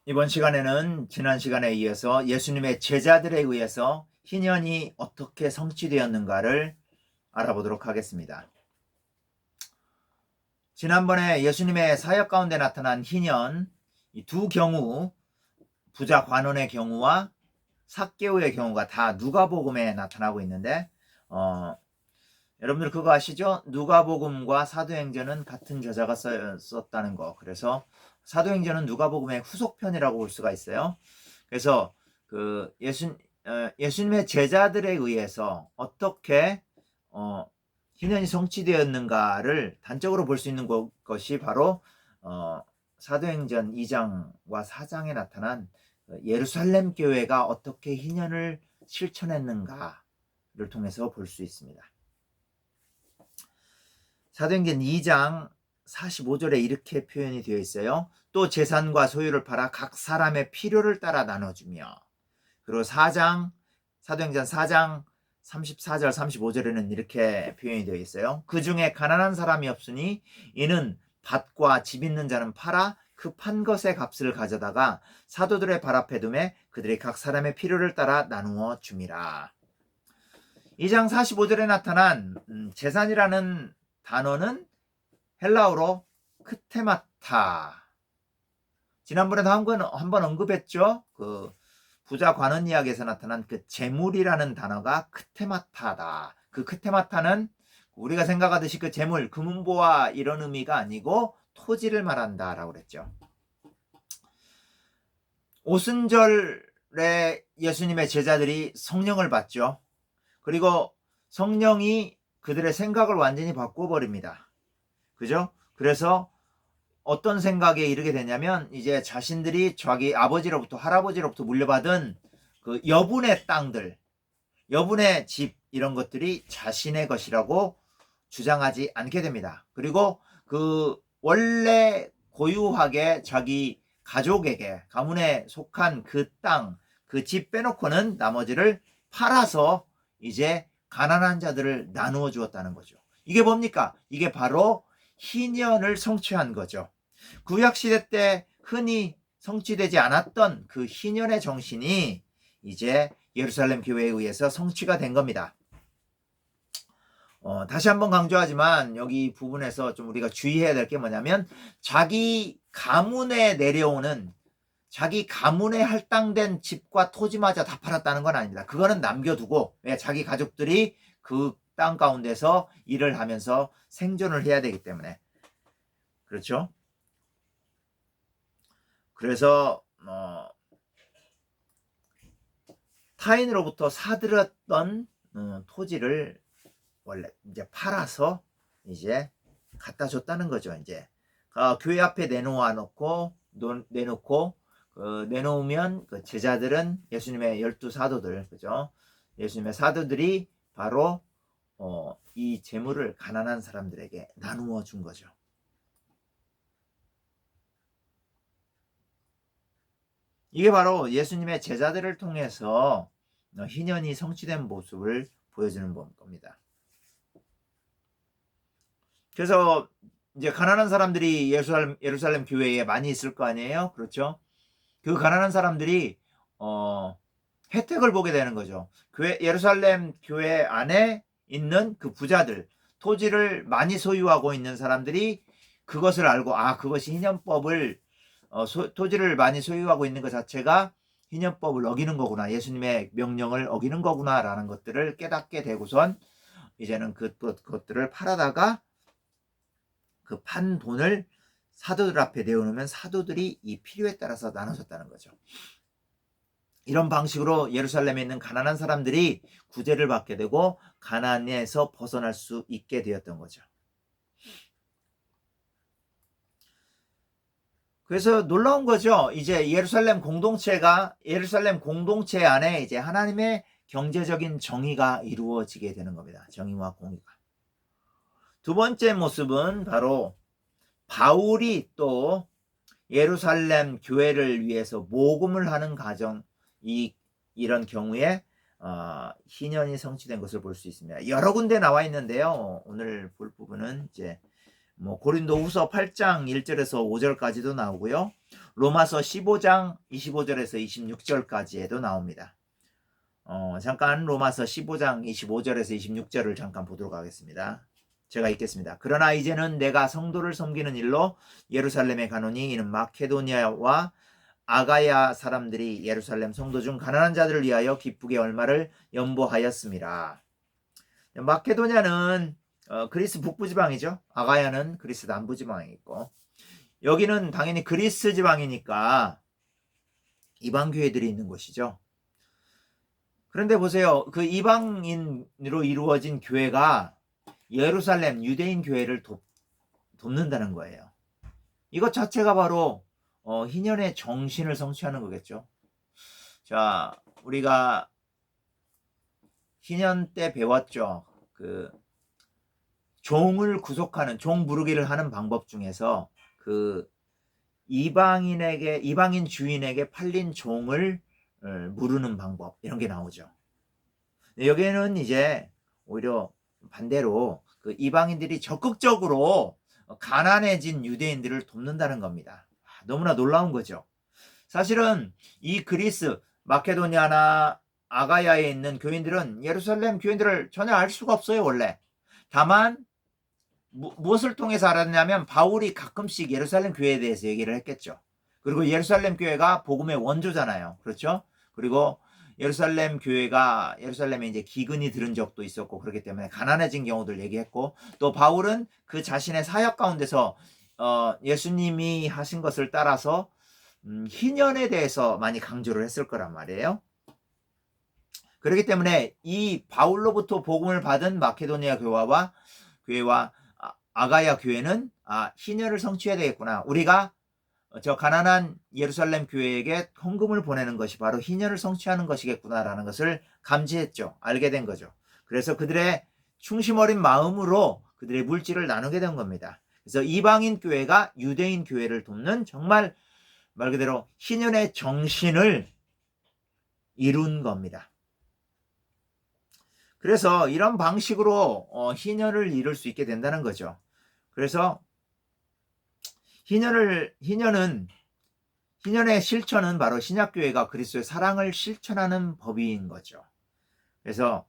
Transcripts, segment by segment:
이번 시간에는 지난 시간에 이어서 예수님의 제자들에 의해서 희년이 어떻게 성취되었는가를 알아보도록 하겠습니다. 지난번에 예수님의 사역 가운데 나타난 희년, 이 두 경우, 부자 관원의 경우와 삭개오의 경우가 다 누가복음에 나타나고 있는데 여러분들 그거 아시죠? 누가복음과 사도행전은 같은 저자가 썼다는 거. 그래서 사도행전은 누가복음의 후속편이라고 볼 수가 있어요. 그래서 그 예수님의 제자들에 의해서 어떻게 희년이 성취되었는가를 단적으로 볼 수 있는 것이 바로 사도행전 2장과 4장에 나타난 예루살렘 교회가 어떻게 희년을 실천했는가를 통해서 볼 수 있습니다. 사도행전 2장 45절에 이렇게 표현이 되어 있어요. 또 재산과 소유를 팔아 각 사람의 필요를 따라 나눠주며. 그리고 사도행전 4장 34절 35절에는 이렇게 표현이 되어 있어요. 그 중에 가난한 사람이 없으니 이는 밭과 집 있는 자는 팔아 그 판 것의 값을 가져다가 사도들의 발 앞에 두매 그들이 각 사람의 필요를 따라 나누어 줌이라. 2장 45절에 나타난 재산이라는 단어는 헬라어로 크테마타. 지난번에도 한번 언급했죠. 그 부자 관원 이야기에서 나타난 그 재물이라는 단어가 크테마타다. 그 크테마타는 우리가 생각하듯이 그 재물, 금은보화 이런 의미가 아니고 토지를 말한다라고 그랬죠. 오순절에 예수님의 제자들이 성령을 받죠. 그리고 성령이 그들의 생각을 완전히 바꿔버립니다. 그죠? 그래서 어떤 생각에 이르게 되냐면 이제 자신들이 자기 아버지로부터 할아버지로부터 물려받은 그 여분의 땅들, 여분의 집 이런 것들이 자신의 것이라고 주장하지 않게 됩니다. 그리고 그 원래 고유하게 자기 가족에게 가문에 속한 그 땅, 그 집 빼놓고는 나머지를 팔아서 이제 가난한 자들을 나누어 주었다는 거죠. 이게 뭡니까? 이게 바로 희년을 성취한 거죠. 구약시대 때 흔히 성취되지 않았던 그 희년의 정신이 이제 예루살렘 교회에 의해서 성취가 된 겁니다. 다시 한번 강조하지만 여기 부분에서 좀 우리가 주의해야 될 게 뭐냐면 자기 가문에 내려오는 자기 가문에 할당된 집과 토지마저 다 팔았다는 건 아닙니다. 그거는 남겨두고 자기 가족들이 그 땅 가운데서 일을 하면서 생존을 해야 되기 때문에 그렇죠. 그래서 타인으로부터 사들였던 토지를 원래 이제 팔아서 이제 갖다 줬다는 거죠. 이제 교회 앞에 내놓고 내놓으면 그 제자들은 예수님의 12 사도들, 그죠? 예수님의 사도들이 바로 이 재물을 가난한 사람들에게 나누어 준 거죠. 이게 바로 예수님의 제자들을 통해서 희년이 성취된 모습을 보여주는 겁니다. 그래서 이제 가난한 사람들이 예루살렘 교회에 많이 있을 거 아니에요? 그렇죠? 그 가난한 사람들이 혜택을 보게 되는 거죠. 예루살렘 교회 안에 있는 그 부자들, 토지를 많이 소유하고 있는 사람들이 그것을 알고 그것이 희년법을 토지를 많이 소유하고 있는 것 자체가 희년법을 어기는 거구나, 예수님의 명령을 어기는 거구나라는 것들을 깨닫게 되고선 이제는 그것들을 팔아다가 그 판 돈을 사도들 앞에 내어놓으면 사도들이 이 필요에 따라서 나눠줬다는 거죠. 이런 방식으로 예루살렘에 있는 가난한 사람들이 구제를 받게 되고 가난에서 벗어날 수 있게 되었던 거죠. 그래서 놀라운 거죠. 이제 예루살렘 공동체 안에 이제 하나님의 경제적인 정의가 이루어지게 되는 겁니다. 정의와 공의가. 두 번째 모습은 바로 바울이 또 예루살렘 교회를 위해서 모금을 하는 가정, 이런 경우에 희년이 성취된 것을 볼 수 있습니다. 여러 군데 나와 있는데요. 오늘 볼 부분은 이제 고린도후서 8장 1절에서 5절까지도 나오고요. 로마서 15장 25절에서 26절까지에도 나옵니다. 잠깐 로마서 15장 25절에서 26절을 잠깐 보도록 하겠습니다. 제가 읽겠습니다. 그러나 이제는 내가 성도를 섬기는 일로 예루살렘에 가노니 이는 마케도니아와 아가야 사람들이 예루살렘 성도 중 가난한 자들을 위하여 기쁘게 얼마를 연보하였음이라. 마케도니아는 그리스 북부 지방이죠. 아가야는 그리스 남부 지방에 있고, 여기는 당연히 그리스 지방이니까 이방 교회들이 있는 곳이죠. 그런데 보세요. 그 이방인으로 이루어진 교회가 예루살렘 유대인 교회를 돕는다는 거예요. 이것 자체가 바로 희년의 정신을 성취하는 거겠죠. 자, 우리가 희년 때 배웠죠. 그 종을 구속하는, 종 부르기를 하는 방법 중에서 그 이방인 주인에게 팔린 종을 무르는 방법, 이런 게 나오죠. 여기에는 이제 오히려 반대로 그 이방인들이 적극적으로 가난해진 유대인들을 돕는다는 겁니다. 너무나 놀라운 거죠. 사실은 이 그리스, 마케도니아나 아가야에 있는 교인들은 예루살렘 교인들을 전혀 알 수가 없어요, 원래. 다만 무엇을 통해서 알았냐면 바울이 가끔씩 예루살렘 교회에 대해서 얘기를 했겠죠. 그리고 예루살렘 교회가 복음의 원조잖아요. 그렇죠? 그리고 예루살렘 교회가 예루살렘에 이제 기근이 들은 적도 있었고, 그렇기 때문에 가난해진 경우들 얘기했고, 또 바울은 그 자신의 사역 가운데서 예수님이 하신 것을 따라서 희년에 대해서 많이 강조를 했을 거란 말이에요. 그렇기 때문에 이 바울로부터 복음을 받은 마케도니아 교회와 아가야 교회는 희년을 성취해야 되겠구나. 우리가 저 가난한 예루살렘 교회에게 헌금을 보내는 것이 바로 희년을 성취하는 것이겠구나라는 것을 감지했죠. 알게 된 거죠. 그래서 그들의 충심 어린 마음으로 그들의 물질을 나누게 된 겁니다. 그래서 이방인 교회가 유대인 교회를 돕는, 정말 말 그대로 희년의 정신을 이룬 겁니다. 그래서 이런 방식으로 희년을 이룰 수 있게 된다는 거죠. 그래서 희년의 실천은 바로 신약교회가 그리스도의 사랑을 실천하는 법인 거죠. 그래서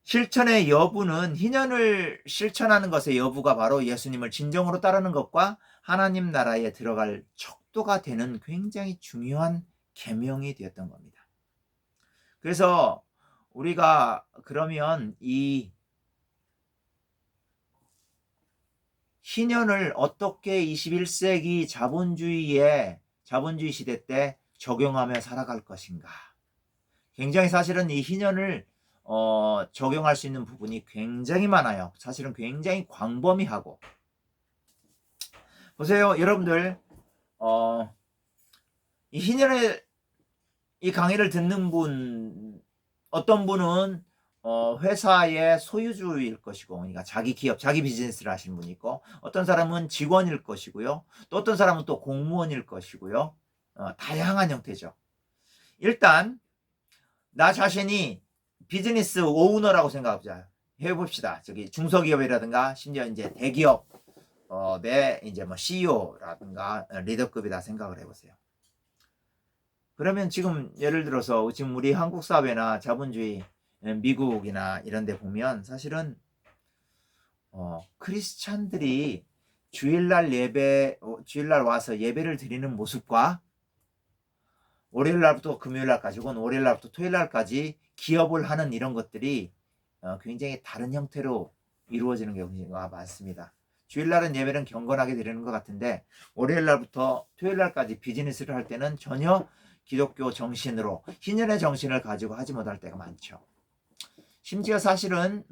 실천의 여부는, 희년을 실천하는 것의 여부가 바로 예수님을 진정으로 따르는 것과 하나님 나라에 들어갈 척도가 되는 굉장히 중요한 계명이 되었던 겁니다. 그래서 우리가 그러면 이 희년을 어떻게 21세기 자본주의 시대 때 적용하며 살아갈 것인가? 굉장히 사실은 이 희년을 적용할 수 있는 부분이 굉장히 많아요. 사실은 굉장히 광범위하고. 보세요, 여러분들, 이 희년의 이 강의를 듣는 분, 어떤 분은 회사의 소유주일 것이고, 그러니까 자기 기업, 자기 비즈니스를 하시는 분이 있고, 어떤 사람은 직원일 것이고요, 또 어떤 사람은 또 공무원일 것이고요. 다양한 형태죠. 일단 나 자신이 비즈니스 오너라고 해봅시다. 저기 중소기업이라든가 심지어 이제 대기업의 이제 뭐 CEO라든가 리더급이다 생각을 해보세요. 그러면 지금 예를 들어서 지금 우리 한국 사회나 자본주의, 미국이나 이런 데 보면 사실은 크리스찬들이 주일날 와서 예배를 드리는 모습과 월요일날부터 금요일날까지 혹은 월요일날부터 토요일날까지 기업을 하는 이런 것들이 굉장히 다른 형태로 이루어지는 경우가 많습니다. 주일날은 예배는 경건하게 드리는 것 같은데 월요일날부터 토요일날까지 비즈니스를 할 때는 전혀 기독교 정신으로, 희년의 정신을 가지고 하지 못할 때가 많죠. 심지어 사실은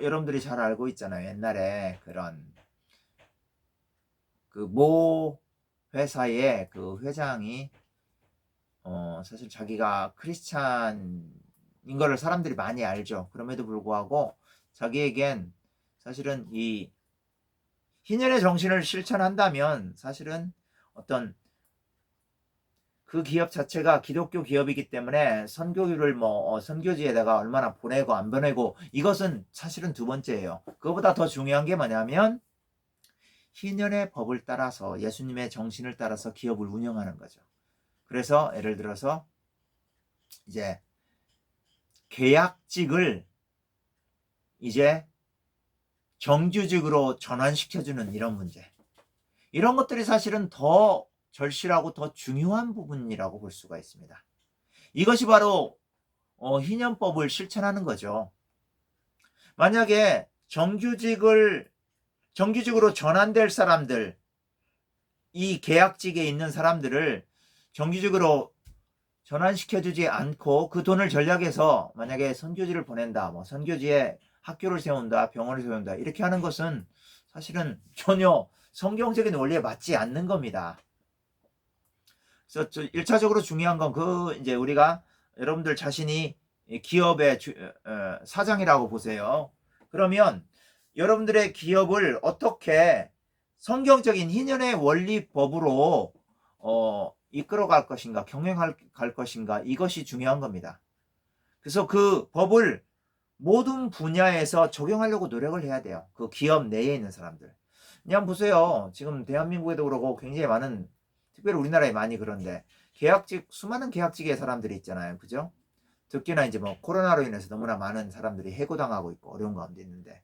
여러분들이 잘 알고 있잖아요. 옛날에 그런 그 모 회사의 그 회장이 사실 자기가 크리스찬인 거를 사람들이 많이 알죠. 그럼에도 불구하고 자기에겐 사실은 이 희년의 정신을 실천한다면 사실은 어떤 그 기업 자체가 기독교 기업이기 때문에 선교율을 선교지에다가 얼마나 보내고 안 보내고, 이것은 사실은 두 번째예요. 그거보다 더 중요한 게 뭐냐면 희년의 법을 따라서 예수님의 정신을 따라서 기업을 운영하는 거죠. 그래서 예를 들어서 이제 계약직을 이제 정규직으로 전환시켜주는 이런 문제, 이런 것들이 사실은 더 절실하고 더 중요한 부분이라고 볼 수가 있습니다. 이것이 바로 희년법을 실천하는 거죠. 만약에 정규직으로 전환될 사람들, 이 계약직에 있는 사람들을 정규직으로 전환시켜주지 않고 그 돈을 전략해서 만약에 선교지를 보낸다, 뭐 선교지에 학교를 세운다, 병원을 세운다, 이렇게 하는 것은 사실은 전혀 성경적인 원리에 맞지 않는 겁니다. 그래서 1차적으로 중요한 건 이제 우리가 여러분들 자신이 기업의 사장이라고 보세요. 그러면 여러분들의 기업을 어떻게 성경적인 희년의 원리법으로 이끌어갈 것인가, 경영할 것인가, 이것이 중요한 겁니다. 그래서 그 법을 모든 분야에서 적용하려고 노력을 해야 돼요. 그 기업 내에 있는 사람들. 그냥 보세요. 지금 대한민국에도 그러고 굉장히 많은, 특별히 우리나라에 많이 그런데 수많은 계약직의 사람들이 있잖아요. 그죠? 특히나 이제 뭐 코로나로 인해서 너무나 많은 사람들이 해고당하고 있고 어려운 가운데 있는데,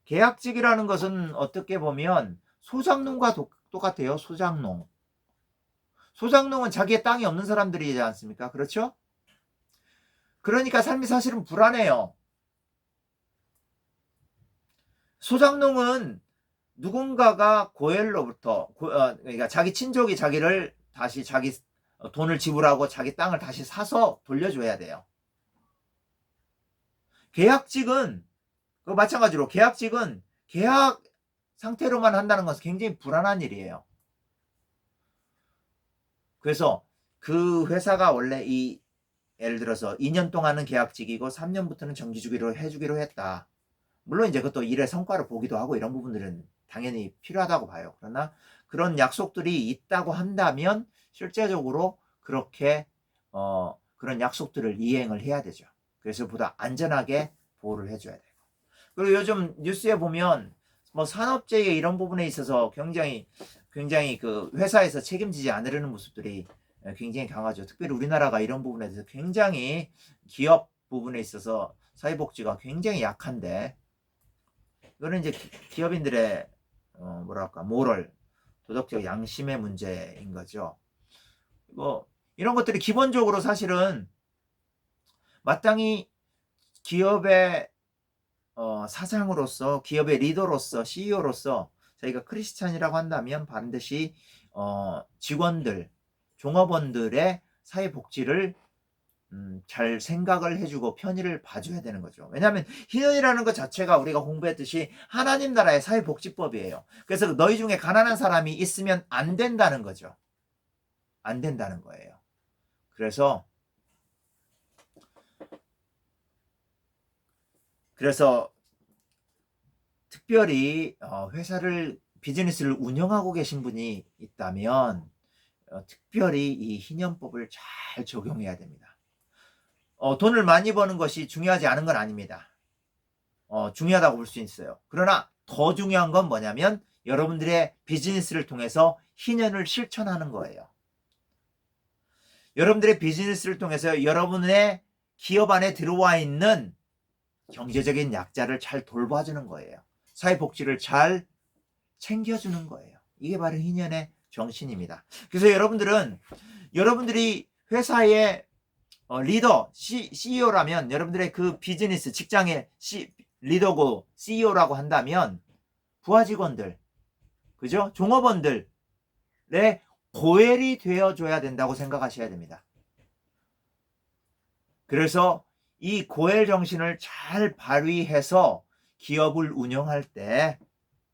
계약직이라는 것은 어떻게 보면 소작농과 똑같아요. 소작농은 자기의 땅이 없는 사람들이지 않습니까? 그렇죠? 그러니까 삶이 사실은 불안해요. 소작농은 누군가가 고엘로부터 그러니까 자기 친족이 자기를 다시 자기 돈을 지불하고 자기 땅을 다시 사서 돌려줘야 돼요. 계약직은 마찬가지로 계약직은 계약 상태로만 한다는 것은 굉장히 불안한 일이에요. 그래서 그 회사가 원래 예를 들어서 2년 동안은 계약직이고 3년부터는 정규직으로 해주기로 했다. 물론 이제 그것도 일의 성과를 보기도 하고 이런 부분들은 당연히 필요하다고 봐요. 그러나 그런 약속들이 있다고 한다면 실제적으로 그렇게 그런 약속들을 이행을 해야 되죠. 그래서 보다 안전하게 보호를 해줘야 되고. 그리고 요즘 뉴스에 보면 뭐 산업재해 이런 부분에 있어서 굉장히 그 회사에서 책임지지 않으려는 모습들이 굉장히 강하죠. 특별히 우리나라가 이런 부분에 대해서 굉장히 기업 부분에 있어서 사회복지가 굉장히 약한데, 이거는 이제 기업인들의 모럴, 도덕적 양심의 문제인 거죠. 이런 것들이 기본적으로 사실은 마땅히 기업의 사장으로서, 기업의 리더로서, CEO로서 저희가 크리스찬이라고 한다면 반드시 직원들, 종업원들의 사회복지를 잘 생각을 해주고 편의를 봐줘야 되는 거죠. 왜냐하면 희년이라는 것 자체가 우리가 공부했듯이 하나님 나라의 사회복지법이에요. 그래서 너희 중에 가난한 사람이 있으면 안 된다는 거죠. 안 된다는 거예요. 그래서 특별히 비즈니스를 운영하고 계신 분이 있다면 특별히 이 희년법을 잘 적용해야 됩니다. 돈을 많이 버는 것이 중요하지 않은 건 아닙니다. 중요하다고 볼 수 있어요. 그러나 더 중요한 건 뭐냐면 여러분들의 비즈니스를 통해서 희년을 실천하는 거예요. 여러분들의 비즈니스를 통해서 여러분의 기업 안에 들어와 있는 경제적인 약자를 잘 돌봐주는 거예요. 사회복지를 잘 챙겨주는 거예요. 이게 바로 희년의 정신입니다. 그래서 여러분들이 회사의 리더, CEO라면 여러분들의 그 비즈니스 직장의 리더고 CEO라고 한다면 부하 직원들, 그죠? 종업원들의 고엘이 되어줘야 된다고 생각하셔야 됩니다. 그래서 이 고엘 정신을 잘 발휘해서 기업을 운영할 때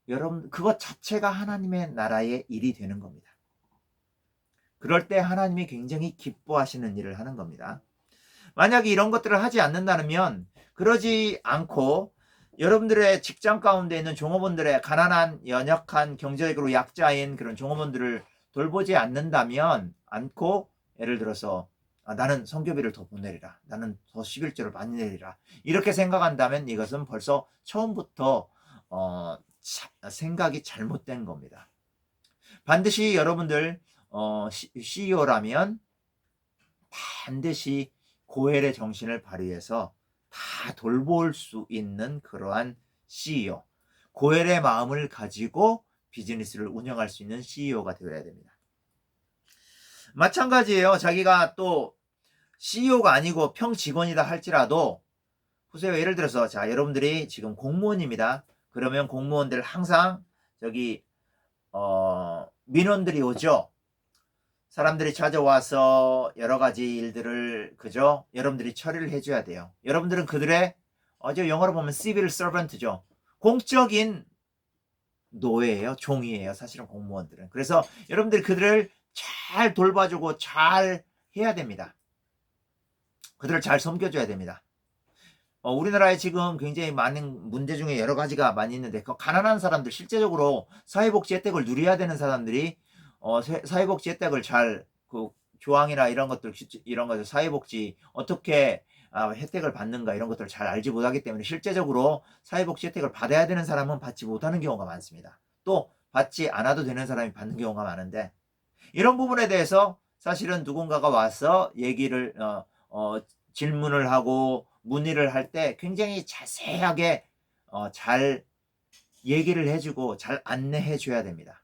여러분 그것 자체가 하나님의 나라의 일이 되는 겁니다. 그럴 때 하나님이 굉장히 기뻐하시는 일을 하는 겁니다. 만약에 이런 것들을 하지 않는다면, 그러지 않고 여러분들의 직장 가운데 있는 종업원들의 가난한, 연약한, 경제적으로 약자인 그런 종업원들을 돌보지 않고 예를 들어서 나는 선교비를 더 보내리라, 나는 더 11조를 많이 내리라, 이렇게 생각한다면 이것은 벌써 처음부터 생각이 잘못된 겁니다. 반드시 여러분들 CEO라면 반드시 고엘의 정신을 발휘해서 다 돌볼 수 있는 그러한 CEO, 고엘의 마음을 가지고 비즈니스를 운영할 수 있는 CEO가 되어야 됩니다. 마찬가지예요. 자기가 또 CEO가 아니고 평직원이다 할지라도 보세요. 예를 들어서 자, 여러분들이 지금 공무원입니다. 그러면 공무원들 항상 저기 민원들이 오죠. 사람들이 찾아와서 여러 가지 일들을 그죠? 여러분들이 처리를 해줘야 돼요. 여러분들은 그들의 영어로 보면 civil servant죠. 공적인 노예예요. 종이에요. 사실은 공무원들은. 그래서 여러분들이 그들을 잘 돌봐주고 잘 해야 됩니다. 그들을 잘 섬겨줘야 됩니다. 우리나라에 지금 굉장히 많은 문제 중에 여러 가지가 많이 있는데 그 가난한 사람들, 실제적으로 사회복지 혜택을 누려야 되는 사람들이 사회복지 혜택을 잘 그 조항이나 이런 것들 사회복지 어떻게 혜택을 받는가 이런 것들을 잘 알지 못하기 때문에 실제적으로 사회복지 혜택을 받아야 되는 사람은 받지 못하는 경우가 많습니다. 또 받지 않아도 되는 사람이 받는 경우가 많은데 이런 부분에 대해서 사실은 누군가가 와서 얘기를 질문을 하고 문의를 할 때 굉장히 자세하게 잘 얘기를 해주고 잘 안내해 줘야 됩니다.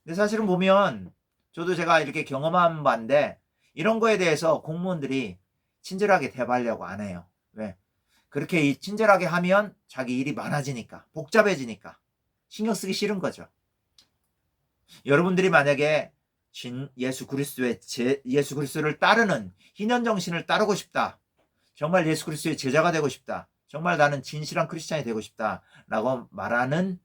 근데 사실은 보면 저도 제가 이렇게 경험한 바인데 이런 거에 대해서 공무원들이 친절하게 대하려고 안 해요. 왜? 그렇게 친절하게 하면 자기 일이 많아지니까 복잡해지니까 신경 쓰기 싫은 거죠. 여러분들이 만약에 예수 그리스도를 따르는 희년 정신을 따르고 싶다. 정말 예수 그리스도의 제자가 되고 싶다. 정말 나는 진실한 크리스찬이 되고 싶다라고 말하는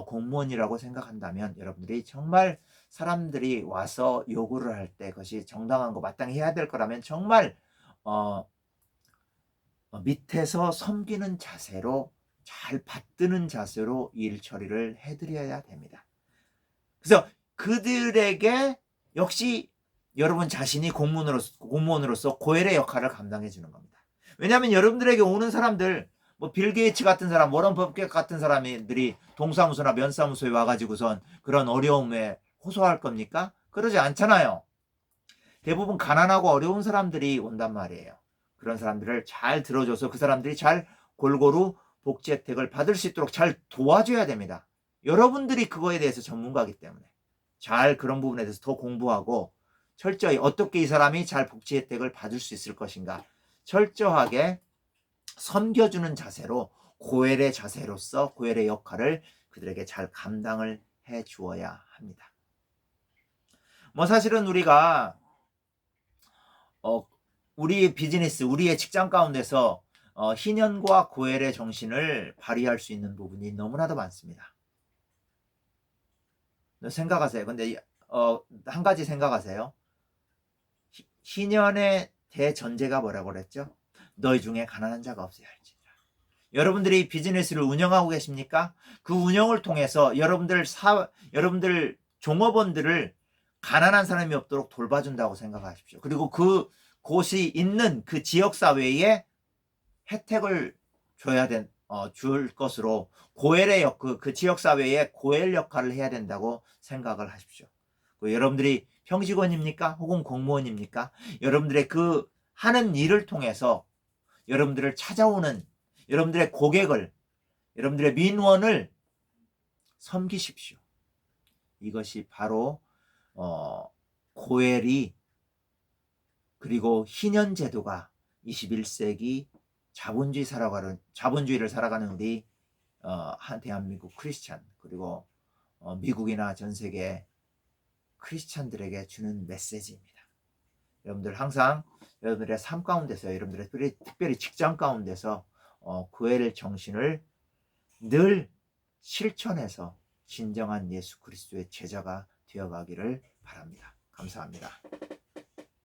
공무원이라고 생각한다면 여러분들이 정말 사람들이 와서 요구를 할 때 그것이 정당한 거 마땅히 해야 될 거라면 정말 밑에서 섬기는 자세로 잘 받드는 자세로 일 처리를 해드려야 됩니다. 그래서 그들에게 역시 여러분 자신이 공무원으로서 고엘의 역할을 감당해 주는 겁니다. 왜냐하면 여러분들에게 오는 사람들 빌 게이츠 같은 사람, 워런 버핏 같은 사람들이 동사무소나 면사무소에 와가지고선 그런 어려움에 호소할 겁니까? 그러지 않잖아요. 대부분 가난하고 어려운 사람들이 온단 말이에요. 그런 사람들을 잘 들어줘서 그 사람들이 잘 골고루 복지 혜택을 받을 수 있도록 잘 도와줘야 됩니다. 여러분들이 그거에 대해서 전문가이기 때문에 잘 그런 부분에 대해서 더 공부하고 철저히 어떻게 이 사람이 잘 복지 혜택을 받을 수 있을 것인가 철저하게 섬겨주는 자세로 고엘의 자세로서 고엘의 역할을 그들에게 잘 감당을 해 주어야 합니다. 사실은 우리가 우리의 비즈니스, 우리의 직장 가운데서 희년과 고엘의 정신을 발휘할 수 있는 부분이 너무나도 많습니다. 생각하세요. 근데 한 가지 생각하세요. 희년의 대전제가 뭐라고 그랬죠? 너희 중에 가난한 자가 없어야 할지니라. 여러분들이 비즈니스를 운영하고 계십니까? 그 운영을 통해서 여러분들 종업원들을 가난한 사람이 없도록 돌봐준다고 생각하십시오. 그리고 그 곳이 있는 그 지역사회에 혜택을 줄 것으로 고엘의 그 지역사회에 고엘 역할을 해야 된다고 생각을 하십시오. 여러분들이 평직원입니까? 혹은 공무원입니까? 여러분들의 그 하는 일을 통해서 여러분들을 찾아오는 여러분들의 고객을, 여러분들의 민원을 섬기십시오. 이것이 바로 고엘이 그리고 희년제도가 21세기 자본주의를 살아가는 우리 대한민국 크리스찬 그리고 미국이나 전 세계 크리스찬들에게 주는 메시지입니다. 여러분들 항상 여러분들의 삶 가운데서 여러분들의 특별히 직장 가운데서 고엘 정신을 늘 실천해서 진정한 예수 그리스도의 제자가 되어가기를 바랍니다. 감사합니다.